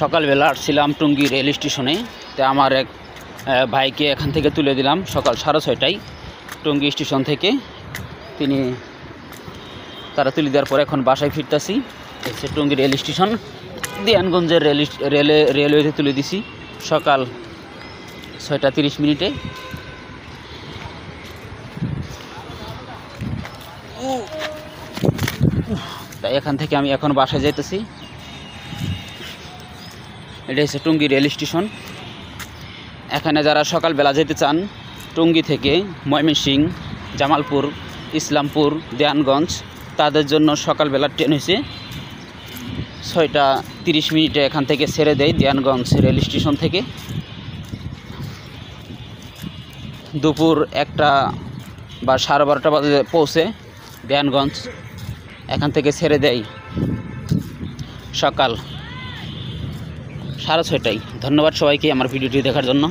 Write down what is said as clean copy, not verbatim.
সকালবেলা আসছিলাম টুঙ্গি রেল স্টেশনে। তো আমার এক ভাইকে এখান থেকে তুলে দিলাম সকাল 6:30টায় টুঙ্গি স্টেশন থেকে। তারা তুলে দেওয়ার পর এখন বাসায় ফিরতেছি। হচ্ছে টুঙ্গি রেল স্টেশন, দেয়ানগঞ্জের রেলওয়েতে তুলে দিছি সকাল 6:30। তাই এখান থেকে আমি এখন বাসায় যাইতেছি। এটা হচ্ছে টুঙ্গি রেল স্টেশন। এখানে যারা সকালবেলা যেতে চান টুঙ্গি থেকে ময়মনসিংহ, জামালপুর, ইসলামপুর, দেয়ানগঞ্জ, তাদের জন্য সকালবেলা ট্রেন হয়েছে 6:30 এখান থেকে ছেড়ে দেয় দেয়ানগঞ্জ রেল স্টেশন থেকে। দুপুর 1টা বা 12:30 বাজে পৌঁছে দেয়ানগঞ্জ। এখান থেকে ছেড়ে দেয় সকাল 6:30টায়। ধন্যবাদ সবাইকে আমার ভিডিওটি দেখার জন্য।